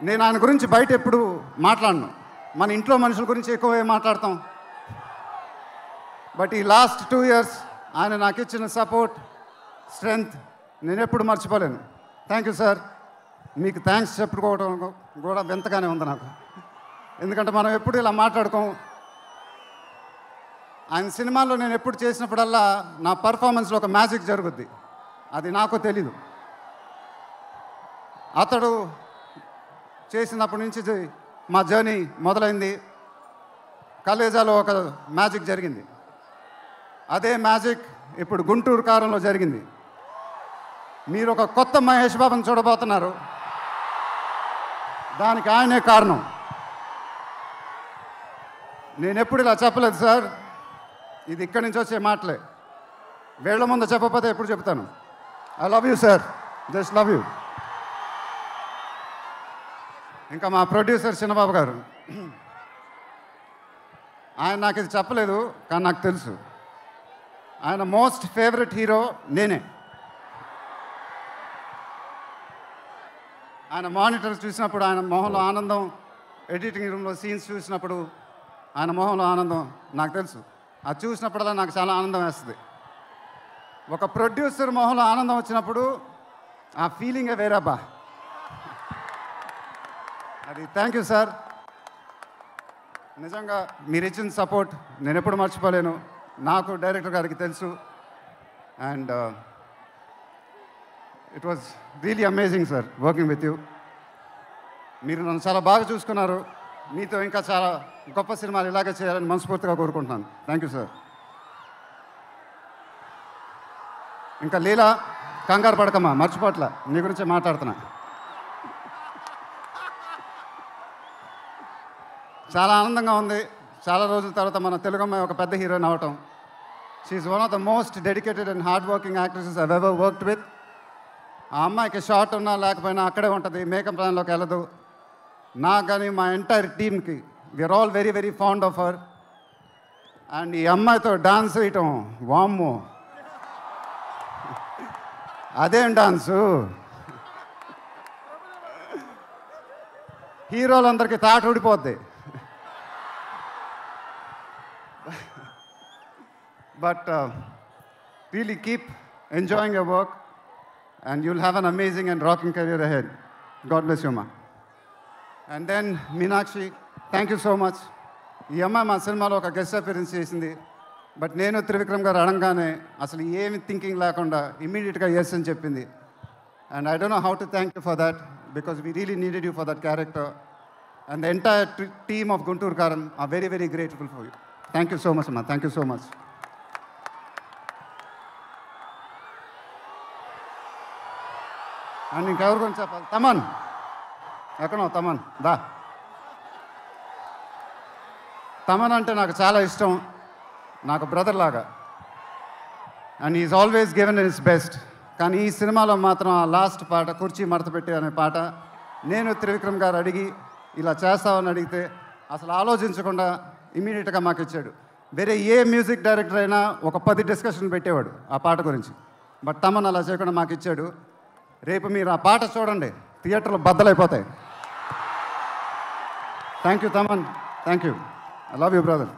నేను ఆయన గురించి బయట ఎప్పుడు మాట్లాడను. మన ఇంట్లో మనుషుల గురించి ఎక్కువ మాట్లాడతాం. బట్ ఈ లాస్ట్ 2 years ఆయన నాకు ఇచ్చిన సపోర్ట్, స్ట్రెంగ్త్ నేను ఎప్పుడు మర్చిపోలేను. Thank you sir. మీకు థ్యాంక్స్ చెప్పుకోవడం కూడా వింతగానే ఉంది నాకు. ఎందుకంటే మనం ఎప్పుడు ఇలా మాట్లాడుకోం. ఆయన సినిమాల్లో నేను ఎప్పుడు చేసినప్పుడల్లా నా పర్ఫార్మెన్స్లో ఒక మ్యాజిక్ జరుగుద్ది. అది నాకు తెలీదు. అతడు చేసినప్పటి నుంచి మా జర్నీ మొదలైంది. కలేజాలో ఒక మ్యాజిక్ జరిగింది. అదే మ్యాజిక్ ఇప్పుడు గుంటూరు కారంలో జరిగింది. మీరు ఒక కొత్త మహేష్ బాబుని చూడబోతున్నారు. దానికి ఆయనే కారణం. నేను ఎప్పుడు ఇలా చెప్పలేదు సార్. ఇది ఇక్కడి నుంచి వచ్చే మాటలే. వేళ్ల ముందు చెప్పకపోతే ఎప్పుడు చెప్తాను. I love you sir, just love you. ఇంకా మా ప్రొడ్యూసర్ చిన్నబాబు గారు, ఆయన నాకు ఇది చెప్పలేదు, కానీ నాకు తెలుసు. ఆయన మోస్ట్ ఫేవరెట్ హీరో నేనే. ఆయన మానిటర్ చూసినప్పుడు ఆయన మొహంలో ఆనందం, ఎడిటింగ్ రూమ్లో సీన్స్ చూసినప్పుడు ఆయన మొహంలో ఆనందం నాకు తెలుసు. అది చూసినప్పుడల్లా నాకు చాలా ఆనందం వేస్తుంది. ఒక ప్రొడ్యూసర్ మొహంలో ఆనందం వచ్చినప్పుడు ఆ ఫీలింగే వేరబ్బా. అది థ్యాంక్ యూ సార్. నిజంగా మీరు ఇచ్చిన సపోర్ట్ నేను ఎప్పుడు మర్చిపోలేను. నాకు డైరెక్టర్ గారికి తెలుసు. And it was really amazing sir working with you. మీరు నన్ను చాలా బాగా చూసుకున్నారు. మీతో ఇంకా చాలా గొప్ప సినిమాలు ఇలాగే చేయాలని మనస్ఫూర్తిగా కోరుకుంటున్నాను. Thank you sir. ఇంకా లీలా, కంగారు పడకమ్మా, మర్చిపోట్ల, నీ గురించే మాట్లాడుతున్నా. చాలా ఆనందంగా ఉంది. చాలా రోజుల తర్వాత మన తెలుగు అమ్మాయి ఒక పెద్ద హీరోయిన్ అవటం. She is one of the most dedicated and hard working actresses I've ever worked with. ఆ అమ్మాయికి షార్ట్ ఉన్నా లేకపోయినా అక్కడే ఉంటుంది, మేకప్ ప్లాన్లోకి వెళ్ళదు. నాకు కానీ మా ఎంటైర్ టీమ్కి we are all very very fond of her. And ఈ అమ్మాయితో డాన్స్ వేయటం, వామ్మో అదేం డాన్సు. హీరోలందరికీ తాట ఊడిపోద్ది. But really keep enjoying your work and you'll have an amazing and rocking career ahead. God bless you, ma. And then Meenakshi, thank you so much. ఈ అమ్మాయి మా సినిమాలో ఒక గెస్ట్ అపియరెన్స్ చేసింది. బట్ నేను త్రివిక్రమ్ గారు అడగానే అసలు ఏమి థింకింగ్ లేకుండా ఇమీడియట్గా ఎస్ అని చెప్పింది. And I don't know how to thank you for that, because we really needed you for that character. And the entire team of Guntur Kaaram are very very grateful for you. Thank you so much అమ్మా. Thank you so much. And ఇంకెవరి గురించి చెప్పాలి? తమన్ ఎక్కడో, తమన్ దా. తమన్ అంటే నాకు చాలా ఇష్టం, నాకు బ్రదర్ లాగా. And is always given in his best. కానీ ఈ సినిమాలో మాత్రం ఆ లాస్ట్ పాట, కుర్చీ మడతపెట్టి అనే పాట, నేను త్రివిక్రమ్ గారు అడిగి ఇలా చేస్తామని అడిగితే అసలు ఆలోచించకుండా ఇమీడియట్గా మాకు ఇచ్చాడు. వేరే ఏ మ్యూజిక్ డైరెక్టర్ అయినా ఒక 10 డిస్కషన్ పెట్టేవాడు ఆ పాట గురించి. బట్ తమన్ అలా చేయకుండా మాకు ఇచ్చాడు. రేపు మీరు ఆ పాట చూడండి, థియేటర్లో బద్దలైపోతాయి. Thank you Thaman, thank you. I love you brother.